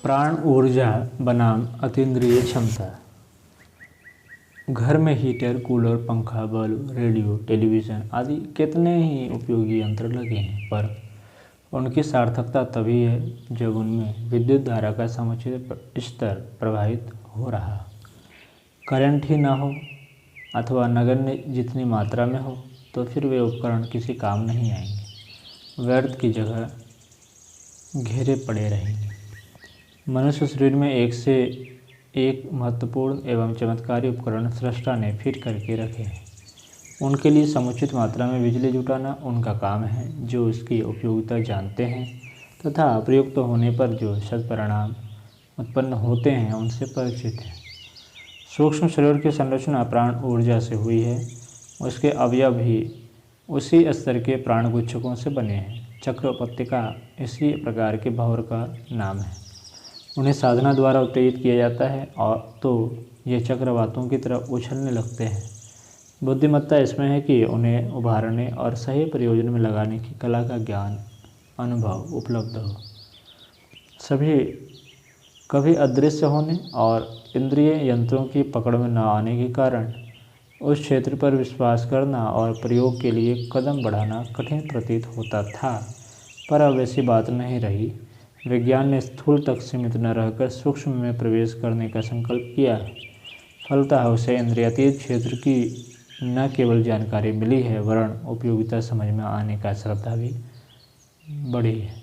प्राण ऊर्जा बनाम अतीन्द्रिय क्षमता। घर में हीटर, कूलर, पंखा, बल्ब, रेडियो, टेलीविज़न आदि कितने ही उपयोगी यंत्र लगे हैं, पर उनकी सार्थकता तभी है जब उनमें विद्युत धारा का समुचित स्तर प्रवाहित हो रहा, करंट ही ना हो अथवा नगण्य जितनी मात्रा में हो, तो फिर वे उपकरण किसी काम नहीं आएंगे, व्यर्थ की जगह घेरे पड़े रहेंगे। मनुष्य शरीर में एक से एक महत्वपूर्ण एवं चमत्कारी उपकरण सृष्टा ने फिट करके रखे हैं। उनके लिए समुचित मात्रा में बिजली जुटाना उनका काम है, जो उसकी उपयोगिता जानते हैं तथा प्रयुक्त होने पर जो सत्परिणाम उत्पन्न होते हैं उनसे परिचित हैं। सूक्ष्म शरीर की संरचना प्राण ऊर्जा से हुई है। उसके अवयव भी उसी स्तर के प्राणगुच्छकों से बने हैं। चक्र पत्तिका इसी प्रकार के भंवर का नाम है। उन्हें साधना द्वारा उत्तेजित किया जाता है और तो ये चक्रवातों की तरह उछलने लगते हैं। बुद्धिमत्ता इसमें है कि उन्हें उभारने और सही प्रयोजन में लगाने की कला का ज्ञान अनुभव उपलब्ध हो। सभी कभी अदृश्य होने और इंद्रिय यंत्रों की पकड़ में न आने के कारण उस क्षेत्र पर विश्वास करना और प्रयोग के लिए कदम बढ़ाना कठिन प्रतीत होता था, पर अब ऐसी बात नहीं रही। विज्ञान ने स्थूल तक सीमित न रहकर सूक्ष्म में प्रवेश करने का संकल्प किया। फलतः उसे इंद्रियातीत क्षेत्र की न केवल जानकारी मिली है, वरन उपयोगिता समझ में आने का श्रद्धा भी बढ़ी है।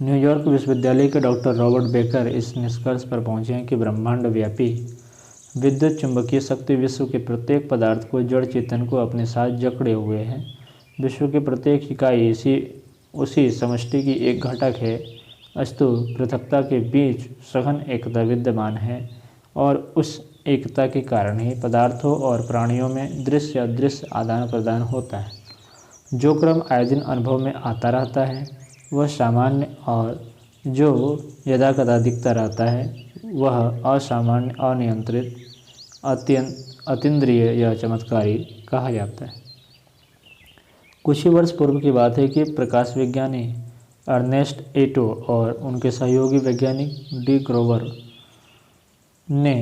न्यूयॉर्क विश्वविद्यालय के डॉक्टर रॉबर्ट बेकर इस निष्कर्ष पर पहुंचे हैं कि ब्रह्मांड व्यापी विद्युत चुंबकीय शक्ति विश्व के प्रत्येक पदार्थ को, जड़ चेतन को अपने साथ जकड़े हुए है। विश्व के प्रत्येक इकाई उसी समष्टि की एक घटक है। अस्तु पृथकता के बीच सघन एकता विद्यमान है और उस एकता के कारण ही पदार्थों और प्राणियों में दृश्य अदृश्य आदान प्रदान होता है। जो क्रम आए दिन अनुभव में आता रहता है वह सामान्य, और जो यदाकदा दिखता रहता है वह असामान्य, अनियंत्रित, अतीन्द्रिय या चमत्कारी कहा जाता है। कुछ ही वर्ष पूर्व की बात है कि प्रकाश विज्ञानी अर्नेस्ट एटो और उनके सहयोगी वैज्ञानिक डी ग्रोवर ने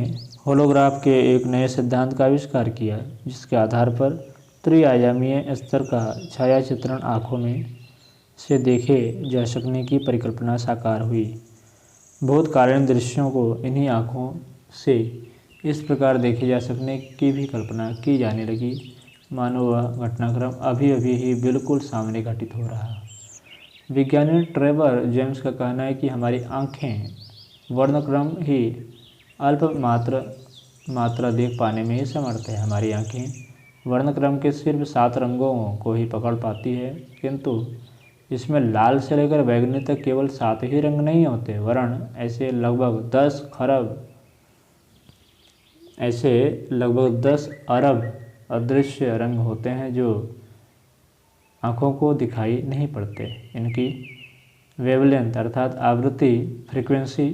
होलोग्राफ के एक नए सिद्धांत का आविष्कार किया, जिसके आधार पर त्रिआयामीय स्तर का छाया चित्रण आँखों में से देखे जा सकने की परिकल्पना साकार हुई। भूतकालीन दृश्यों को इन्हीं आँखों से इस प्रकार देखे जा सकने की भी कल्पना की जाने लगी मानो वह घटनाक्रम अभी अभी ही बिल्कुल सामने घटित हो रहा। विज्ञानी ट्रेवर जेम्स का कहना है कि हमारी आँखें वर्णक्रम ही अल्प मात्रा देख पाने में ही समर्थ है। हमारी आँखें वर्णक्रम के सिर्फ 7 रंगों को ही पकड़ पाती है, किंतु इसमें लाल से लेकर बैंगनी तक केवल 7 ही रंग नहीं होते, वरन ऐसे लगभग 10 अरब अदृश्य रंग होते हैं जो आँखों को दिखाई नहीं पड़ते। इनकी वेवलेंथ अर्थात आवृत्ति फ्रीक्वेंसी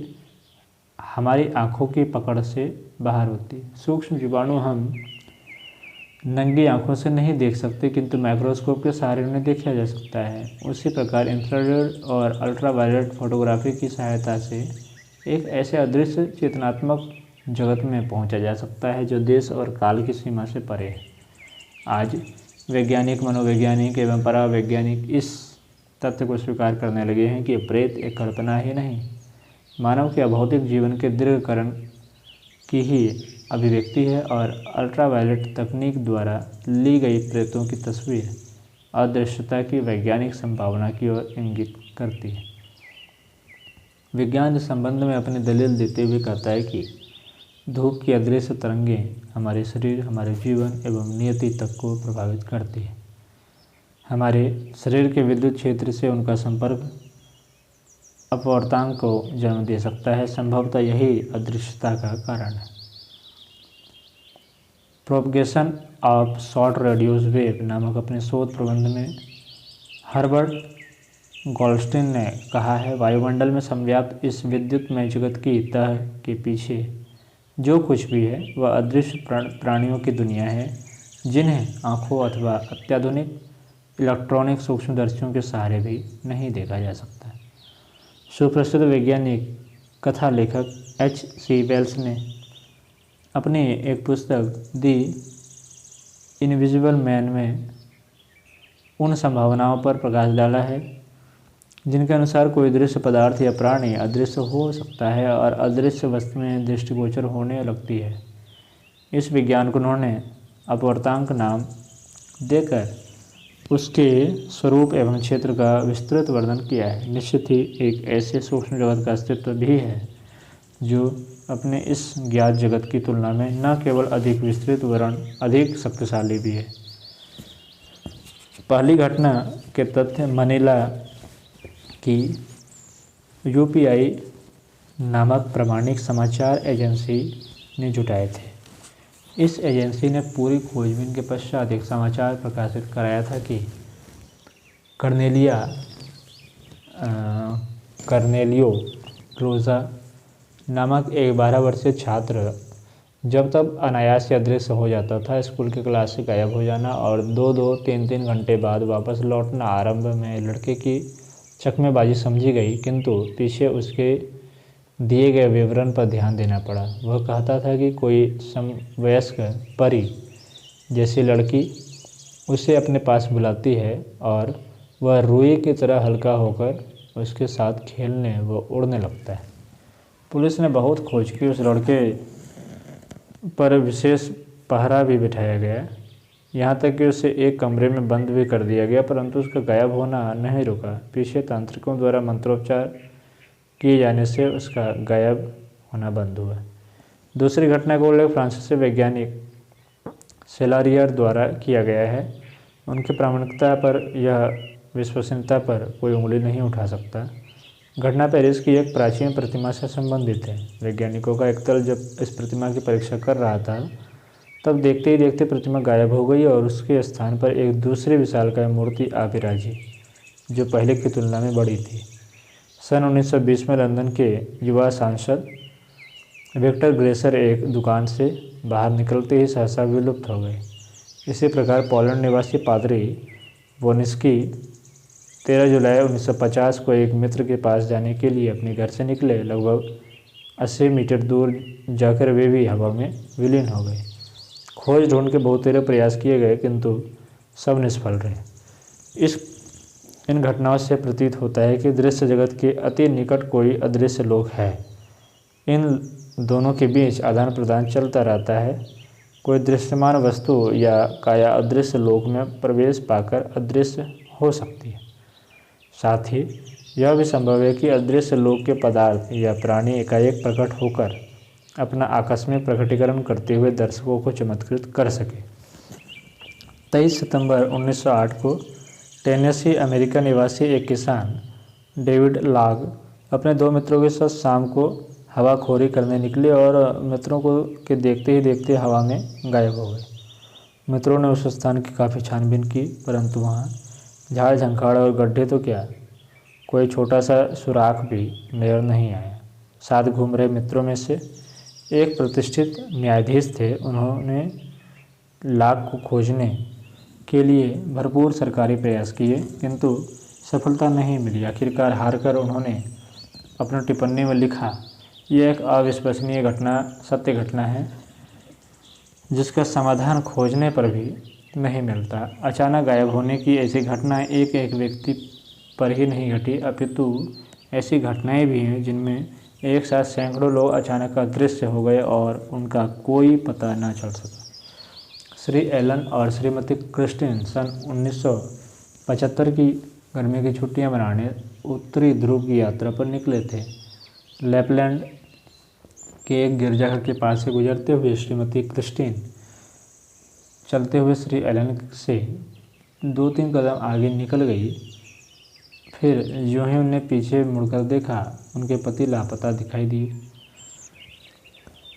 हमारी आँखों की पकड़ से बाहर होती है। सूक्ष्म जीवाणु हम नंगी आँखों से नहीं देख सकते, किंतु माइक्रोस्कोप के सहारे उन्हें देखा जा सकता है। उसी प्रकार इंफ्रारेड और अल्ट्रावायलेट फोटोग्राफी की सहायता से एक ऐसे अदृश्य चेतनात्मक जगत में पहुंचा जा सकता है जो देश और काल की सीमा से परे है। आज वैज्ञानिक, मनोवैज्ञानिक एवं परावैज्ञानिक इस तथ्य को स्वीकार करने लगे हैं कि प्रेत एक कल्पना ही नहीं, मानव के अभौतिक जीवन के दीर्घकरण की ही अभिव्यक्ति है, और अल्ट्रावायलेट तकनीक द्वारा ली गई प्रेतों की तस्वीर अदृश्यता की वैज्ञानिक संभावना की ओर इंगित करती है। विज्ञान इस संबंध में अपनी दलील देते हुए कहता है कि धूप की अदृश्य तरंगें हमारे शरीर, हमारे जीवन एवं नियति तक को प्रभावित करती है। हमारे शरीर के विद्युत क्षेत्र से उनका संपर्क अपवर्तनांक को जन्म दे सकता है। संभवतः यही अदृश्यता का कारण है। Propagation of short radios wave नामक अपने शोध प्रबंध में हर्बर्ट गोल्डस्टीन ने कहा है, वायुमंडल में संव्याप्त इस विद्युतमय जगत की तह के पीछे जो कुछ भी है वह अदृश्य प्राणियों की दुनिया है, जिन्हें आँखों अथवा अत्याधुनिक इलेक्ट्रॉनिक सूक्ष्मदर्शियों के सहारे भी नहीं देखा जा सकता। सुप्रसिद्ध वैज्ञानिक कथा लेखक H.C. वेल्स ने अपनी एक पुस्तक द इनविजिबल मैन में उन संभावनाओं पर प्रकाश डाला है जिनके अनुसार कोई दृश्य पदार्थ या प्राणी अदृश्य हो सकता है और अदृश्य वस्तुएं दृष्टिगोचर होने लगती है। इस विज्ञान को उन्होंने अपवर्तांक नाम देकर उसके स्वरूप एवं क्षेत्र का विस्तृत वर्णन किया है। निश्चित ही एक ऐसे सूक्ष्म जगत का अस्तित्व भी है जो अपने इस ज्ञात जगत की तुलना में न केवल अधिक विस्तृत वरन अधिक शक्तिशाली भी है। पहली घटना के तथ्य मनीला की UPI नामक प्रामाणिक समाचार एजेंसी ने जुटाए थे। इस एजेंसी ने पूरी खोजबीन के पश्चात एक समाचार प्रकाशित कराया था कि कर्नेलियो रोजा नामक एक 12 वर्षीय छात्र जब तब अनायास अदृश्य हो जाता था। स्कूल की क्लास से गायब हो जाना और 2-2, 3-3 घंटे बाद वापस लौटना आरंभ में लड़के की चकमेबाजी समझी गई, किंतु पीछे उसके दिए गए विवरण पर ध्यान देना पड़ा। वह कहता था कि कोई समवयस्क परी जैसी लड़की उसे अपने पास बुलाती है और वह रुई की तरह हल्का होकर उसके साथ खेलने व उड़ने लगता है। पुलिस ने बहुत खोज की। उस लड़के पर विशेष पहरा भी बिठाया गया, यहाँ तक कि उसे एक कमरे में बंद भी कर दिया गया, परंतु उसका गायब होना नहीं रुका। पीछे तांत्रिकों द्वारा मंत्रोच्चार किए जाने से उसका गायब होना बंद हुआ। दूसरी घटना का उल्लेख फ्रांसीसी वैज्ञानिक सेलारियर द्वारा किया गया है। उनकी प्रामाणिकता पर या विश्वसनीयता पर कोई उंगली नहीं उठा सकता। घटना पेरिस की एक प्राचीन प्रतिमा से संबंधित है। वैज्ञानिकों का एक दल जब इस प्रतिमा की परीक्षा कर रहा था तब देखते ही देखते प्रतिमा गायब हो गई और उसके स्थान पर एक दूसरी विशालकाय मूर्ति आ विराजी जो पहले की तुलना में बड़ी थी। सन 1920 में लंदन के युवा सांसद विक्टर ग्रेसर एक दुकान से बाहर निकलते ही सहसा विलुप्त हो गए। इसी प्रकार पोलैंड निवासी पादरी वोनिस्की 13 जुलाई 1950 को एक मित्र के पास जाने के लिए अपने घर से निकले। लगभग 80 मीटर दूर जाकर वे भी हवा में विलीन हो गए। खोज ढूंढ के बहुतेरे प्रयास किए गए, किंतु सब निष्फल रहे। इन घटनाओं से प्रतीत होता है कि दृश्य जगत के अति निकट कोई अदृश्य लोक है। इन दोनों के बीच आदान प्रदान चलता रहता है। कोई दृश्यमान वस्तु या काया अदृश्य लोक में प्रवेश पाकर अदृश्य हो सकती है। साथ ही यह भी संभव है कि अदृश्य लोक के पदार्थ या प्राणी एकाएक प्रकट होकर अपना आकस्मिक प्रकटीकरण करते हुए दर्शकों को चमत्कृत कर सके। 23 सितंबर 1908 को टेनेसी अमेरिका निवासी एक किसान डेविड लॉग अपने 2 मित्रों के साथ शाम को हवाखोरी करने निकले और मित्रों को के देखते ही देखते हवा में गायब हो गए। मित्रों ने उस स्थान की काफ़ी छानबीन की, परंतु वहाँ झाड़ झंखाड़ और गड्ढे तो क्या, कोई छोटा सा सुराख भी नजर नहीं आया। साथ घूम रहे मित्रों में से एक प्रतिष्ठित न्यायाधीश थे। उन्होंने लॉग को खोजने के लिए भरपूर सरकारी प्रयास किए, किंतु सफलता नहीं मिली। आखिरकार हारकर उन्होंने अपनी टिप्पणी में लिखा, यह एक अविश्वसनीय घटना सत्य घटना है जिसका समाधान खोजने पर भी नहीं मिलता। अचानक गायब होने की ऐसी घटनाएं एक एक व्यक्ति पर ही नहीं घटी, अपितु ऐसी घटनाएं भी हैं जिनमें एक साथ सैकड़ों लोग अचानक अदृश्य हो गए और उनका कोई पता न चल सका। श्री एलन और श्रीमती क्रिस्टिन सन 1975 की गर्मी की छुट्टियां मनाने उत्तरी ध्रुव की यात्रा पर निकले थे। लैपलैंड के एक गिरजाघर के पास से गुजरते हुए श्रीमती क्रिस्टिन चलते हुए श्री एलन से 2-3 कदम आगे निकल गई। फिर जो ही उन्हें पीछे मुड़कर देखा, उनके पति लापता दिखाई दिए।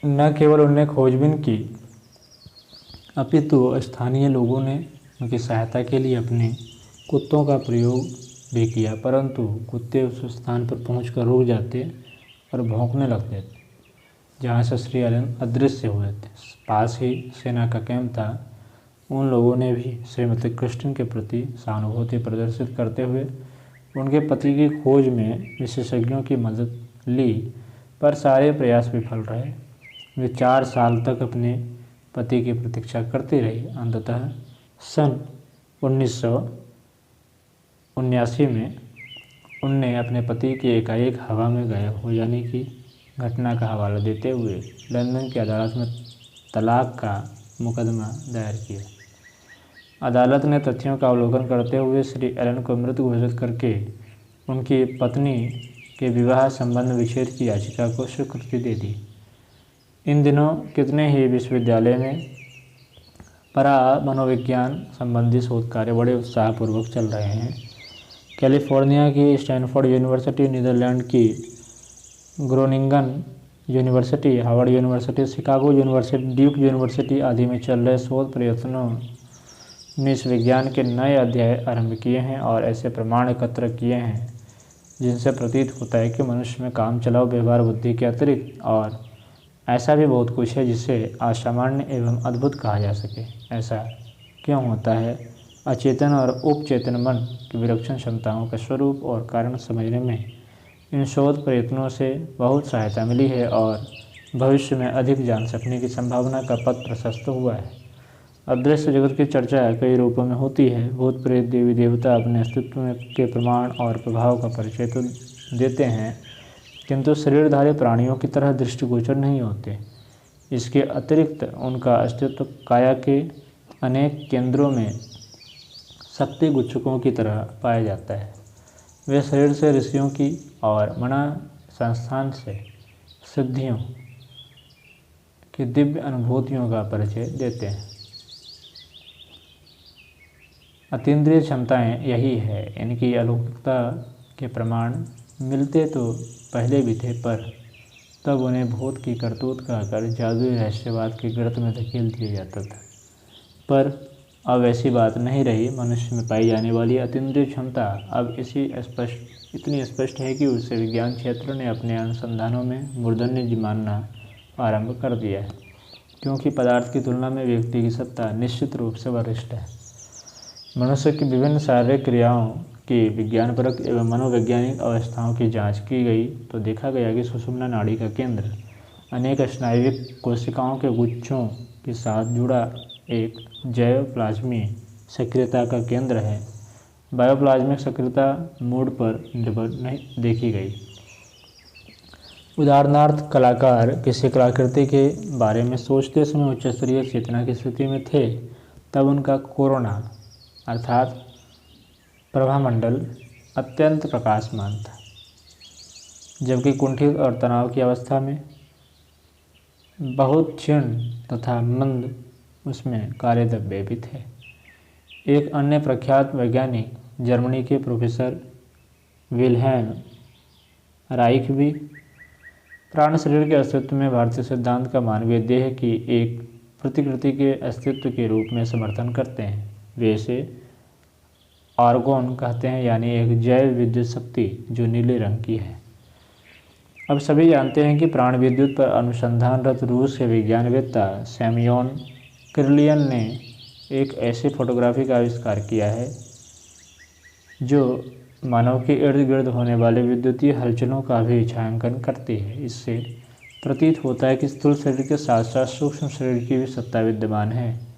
न केवल उन्हें खोजबीन की, अपितु स्थानीय लोगों ने उनकी सहायता के लिए अपने कुत्तों का प्रयोग भी किया, परंतु कुत्ते उस स्थान पर पहुंचकर रुक जाते और भौंकने लगते थे जहां से श्री एलन अदृश्य हुए थे। पास ही सेना का कैंप था। उन लोगों ने भी श्रीमती क्रिस्टिन के प्रति सहानुभूति प्रदर्शित करते हुए उनके पति की खोज में विशेषज्ञों की मदद ली, पर सारे प्रयास विफल रहे। वे 4 साल तक अपने पति की प्रतीक्षा करती रही। अंततः सन 1979 में उनने अपने पति के एकाएक हवा में गायब हो जाने की घटना का हवाला देते हुए लंदन की अदालत में तलाक का मुकदमा दायर किया। अदालत ने तथ्यों का अवलोकन करते हुए श्री एलन को मृत घोषित करके उनकी पत्नी के विवाह संबंध विच्छेद की याचिका को स्वीकृति दे दी। इन दिनों कितने ही विश्वविद्यालय में परा मनोविज्ञान संबंधी शोध कार्य बड़े उत्साहपूर्वक चल रहे हैं। कैलिफोर्निया की स्टैनफोर्ड यूनिवर्सिटी, नीदरलैंड की Groningen university, Harvard university, Chicago university, Duke university आदि में चल रहे शोध प्रयत्नों ने इस विज्ञान के नए अध्याय आरंभ किए हैं और ऐसे प्रमाण एकत्र किए हैं जिनसे प्रतीत होता है कि मनुष्य में काम चलाऊ व्यवहार बुद्धि के अतिरिक्त और ऐसा भी बहुत कुछ है जिसे असामान्य एवं अद्भुत कहा जा सके। ऐसा क्यों होता है? अचेतन और उपचेतन मन की विलक्षण क्षमताओं का स्वरूप और कारण समझने में इन शोध प्रयत्नों से बहुत सहायता मिली है और भविष्य में अधिक जान सकने की संभावना का पथ प्रशस्त हुआ है। अदृश्य जगत की चर्चा कई रूपों में होती है। भूत प्रेत, देवी देवता अपने अस्तित्व के प्रमाण और प्रभाव का परिचय तो देते हैं, किंतु शरीरधारी प्राणियों की तरह दृष्टिगोचर नहीं होते। इसके अतिरिक्त उनका अस्तित्व काया के अनेक केंद्रों में शक्ति गुच्छकों की तरह पाया जाता है। वे शरीर से ऋषियों की और मना संस्थान से सिद्धियों की दिव्य अनुभूतियों का परिचय देते हैं। अतीन्द्रिय क्षमताएं यही है। इनकी अलौकिकता के प्रमाण मिलते तो पहले भी थे, पर तब उन्हें भूत की करतूत कहकर जादुई रहस्यवाद के गर्त में धकेल दिया जाता था। पर अब ऐसी बात नहीं रही। मनुष्य में पाई जाने वाली अतीन्द्रिय क्षमता अब इतनी स्पष्ट है कि उसे विज्ञान क्षेत्र ने अपने अनुसंधानों में मूर्धन्य मानना आरंभ कर दिया है, क्योंकि पदार्थ की तुलना में व्यक्ति की सत्ता निश्चित रूप से वरिष्ठ है। मनुष्य की विभिन्न शारीरिक क्रियाओं की विज्ञानपरक एवं मनोवैज्ञानिक अवस्थाओं की जांच की गई तो देखा गया कि सुषुम्ना नाड़ी का केंद्र अनेक स्नायुविक कोशिकाओं के गुच्छों के साथ जुड़ा एक जैव प्लाज्मीय सक्रियता का केंद्र है। बायोप्लाज्मिक सक्रियता मूड पर निर्भर नहीं देखी गई। उदाहरणार्थ, कलाकार किसी कलाकृति के बारे में सोचते समय उच्च स्तरीय चेतना की स्थिति में थे, तब उनका कोरोना अर्थात प्रभामंडल अत्यंत प्रकाशमान था, जबकि कुंठित और तनाव की अवस्था में बहुत क्षीण तथा मंद उसमें कार्यद्रव्य भी थे। एक अन्य प्रख्यात वैज्ञानिक जर्मनी के प्रोफेसर विल्हेम राइख भी प्राण शरीर के अस्तित्व में भारतीय सिद्धांत का मानवीय देह की एक प्रतिकृति के अस्तित्व के रूप में समर्थन करते हैं। वे इसे आर्गोन कहते हैं, यानी एक जैव विद्युत शक्ति जो नीले रंग की है। अब सभी जानते हैं कि प्राण विद्युत पर अनुसंधानरत रूस के विज्ञानवेत्ता सैम्योन किरलियन ने एक ऐसी फोटोग्राफी का आविष्कार किया है जो मानव के इर्द गिर्द होने वाले विद्युतीय हलचलों का भी छायांकन करती है। इससे प्रतीत होता है कि स्थूल शरीर के साथ साथ सूक्ष्म शरीर की भी सत्ता विद्यमान है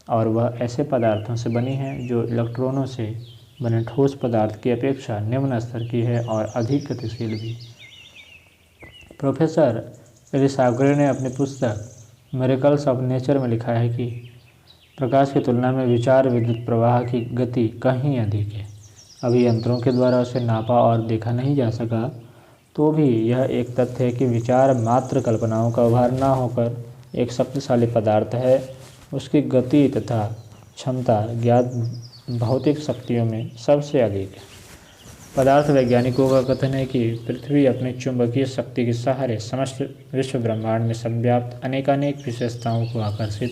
और वह ऐसे पदार्थों से बनी है जो इलेक्ट्रॉनों से बने ठोस पदार्थ की अपेक्षा निम्न स्तर की है और अधिक गतिशील भी। प्रोफेसर एलिसाग्रे ने अपनी पुस्तक मिरेकल्स ऑफ नेचर में लिखा है कि प्रकाश की तुलना में विचार विद्युत प्रवाह की गति कहीं अधिक है। अभियंत्रों के द्वारा उसे नापा और देखा नहीं जा सका, तो भी यह एक तथ्य है कि विचार मात्र कल्पनाओं का उभार न होकर एक शक्तिशाली पदार्थ है। उसकी गति तथा क्षमता ज्ञात भौतिक शक्तियों में सबसे अधिक है। पदार्थ वैज्ञानिकों का कथन है कि पृथ्वी अपनी चुंबकीय शक्ति के सहारे समस्त विश्व ब्रह्मांड में संव्याप्त अनेकानेक विशेषताओं को आकर्षित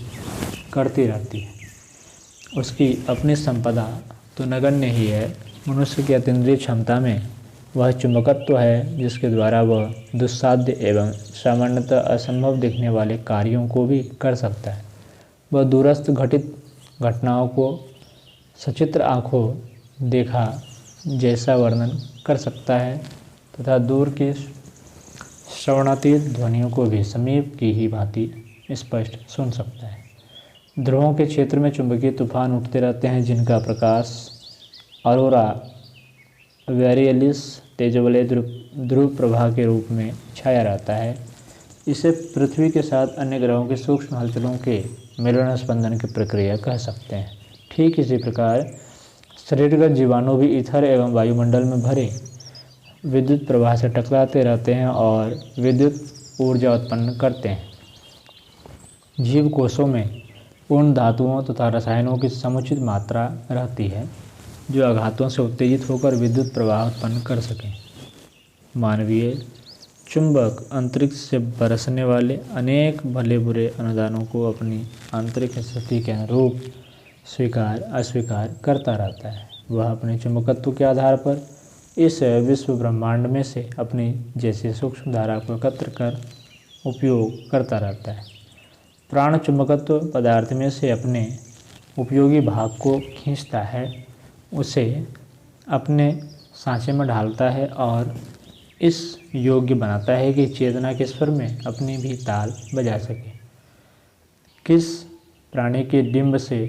करती रहती है। उसकी अपनी संपदा तो नगण्य ही है। मनुष्य की अतीन्द्रिय क्षमता में वह चुंबकत्व है जिसके द्वारा वह दुस्साध्य एवं सामान्यतः असंभव दिखने वाले कार्यों को भी कर सकता है। वह दूरस्थ घटित घटनाओं को सचित्र आँखों देखा जैसा वर्णन कर सकता है तथा दूर की श्रवणातीत ध्वनियों को भी समीप की ही भांति स्पष्ट सुन सकता है। ध्रुवों के क्षेत्र में चुंबकीय तूफान उठते रहते हैं, जिनका प्रकाश ऑरोरा वेरिएलिस तेजवलय ध्रुव प्रभा के रूप में छाया रहता है। इसे पृथ्वी के साथ अन्य ग्रहों के सूक्ष्म हलचलों के मिलन स्पंदन की प्रक्रिया कह सकते हैं। ठीक इसी प्रकार शरीरगत जीवाणु भी ईथर एवं वायुमंडल में भरे विद्युत प्रवाह से टकराते रहते हैं और विद्युत ऊर्जा उत्पन्न करते हैं। जीव कोशों में उन धातुओं तथा रसायनों की समुचित मात्रा रहती है जो आघातों से उत्तेजित होकर विद्युत प्रवाह उत्पन्न कर सकें। मानवीय चुंबक अंतरिक्ष से बरसने वाले अनेक भले बुरे अनुदानों को अपनी आंतरिक स्थिति के अनुरूप स्वीकार अस्वीकार करता रहता है। वह अपने चुंबकत्व के आधार पर इस विश्व ब्रह्मांड में से अपनी जैसी सूक्ष्म धारा को एकत्र कर उपयोग करता रहता है। प्राण चुंबकत्व पदार्थ में से अपने उपयोगी भाग को खींचता है, उसे अपने सांचे में ढालता है और इस योग्य बनाता है कि चेतना के स्वर में अपनी भी ताल बजा सके। किस प्राणी के डिंब से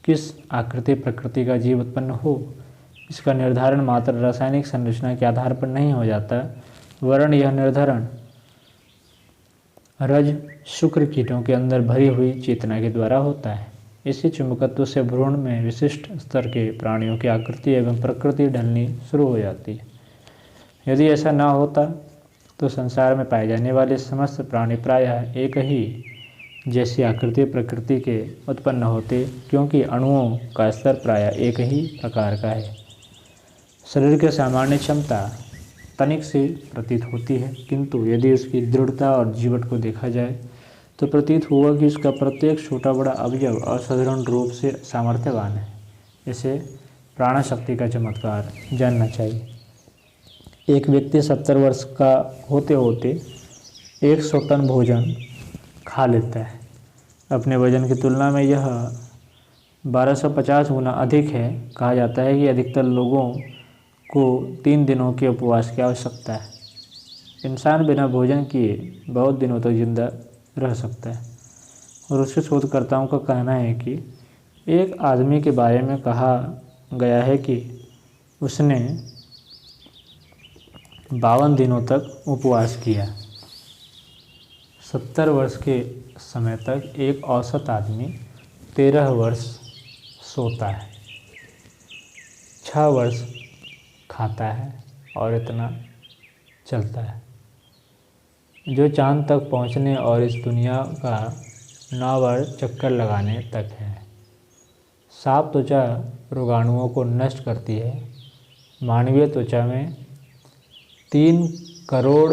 किस आकृति प्रकृति का जीव उत्पन्न हो, इसका निर्धारण मात्र रासायनिक संरचना के आधार पर नहीं हो जाता, वरन यह निर्धारण रज शुक्र कीटों के अंदर भरी हुई चेतना के द्वारा होता है। इसी चुंबकत्व से भ्रूण में विशिष्ट स्तर के प्राणियों की आकृति एवं प्रकृति ढलनी शुरू हो जाती है। यदि ऐसा न होता तो संसार में पाए जाने वाले समस्त प्राणी प्रायः एक ही जैसी आकृति प्रकृति के उत्पन्न होते, क्योंकि अणुओं का स्तर प्रायः एक ही प्रकार का है। शरीर की सामान्य क्षमता तनिक सी प्रतीत होती है, किंतु यदि उसकी दृढ़ता और जीवट को देखा जाए तो प्रतीत हुआ कि उसका प्रत्येक छोटा बड़ा अवयव असाधारण रूप से सामर्थ्यवान है। इसे प्राण शक्ति का चमत्कार जानना चाहिए। एक व्यक्ति 70 वर्ष का होते होते 100 टन भोजन खा लेता है। अपने वजन की तुलना में यह 1250 गुना अधिक है। कहा जाता है कि अधिकतर लोगों को 3 दिनों के उपवास की आवश्यकता है। इंसान बिना भोजन किए बहुत दिनों तक जिंदा रह सकता है। और उसके शोधकर्ताओं का कहना है कि एक आदमी के बारे में कहा गया है कि उसने 52 दिनों तक उपवास किया। 70 वर्ष के समय तक एक औसत आदमी 13 वर्ष सोता है, 6 वर्ष खाता है और इतना चलता है। जो चांद तक पहुंचने और इस दुनिया का 9 बार चक्कर लगाने तक है। साफ त्वचा रोगाणुओं को नष्ट करती है। मानवीय त्वचा में 3 करोड़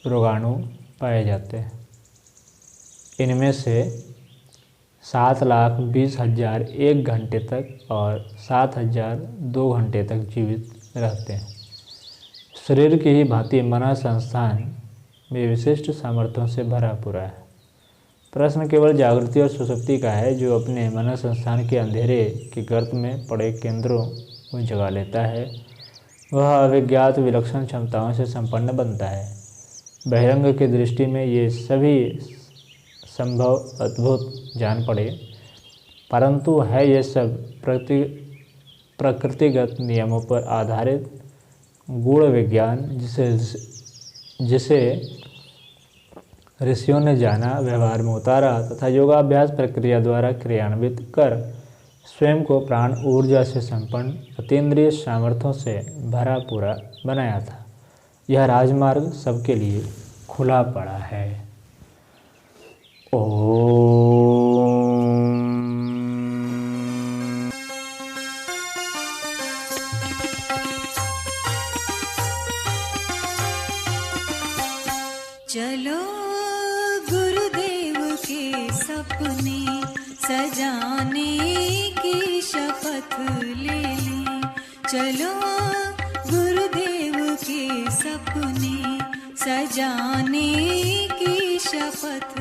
रोगाणु पाए जाते हैं। इनमें से 7,20,000 1 घंटे तक और 7,000 2 घंटे तक जीवित रहते हैं। शरीर की ही भांति मन संस्थान में विशिष्ट सामर्थ्यों से भरा पूरा है। प्रश्न केवल जागृति और सुषुप्ति का है, जो अपने मन संस्थान के अंधेरे के गर्त में पड़े केंद्रों को जगा लेता है। वह अविज्ञात विलक्षण क्षमताओं से संपन्न बनता है। बहिरंग की दृष्टि में ये सभी संभव अद्भुत जान पड़े, परंतु है ये सब प्रकृतिगत नियमों पर आधारित गूढ़ विज्ञान, जिसे ऋषियों ने जाना, व्यवहार में उतारा तथा योगाभ्यास प्रक्रिया द्वारा क्रियान्वित कर स्वयं को प्राण ऊर्जा से संपन्न अतीन्द्रिय सामर्थ्यों से भरा पूरा बनाया था। यह राजमार्ग सबके लिए खुला पड़ा है। चलो गुरुदेव के सपने सजाने की शपथ ले लें। चलो गुरुदेव के सपने सजाने की शपथ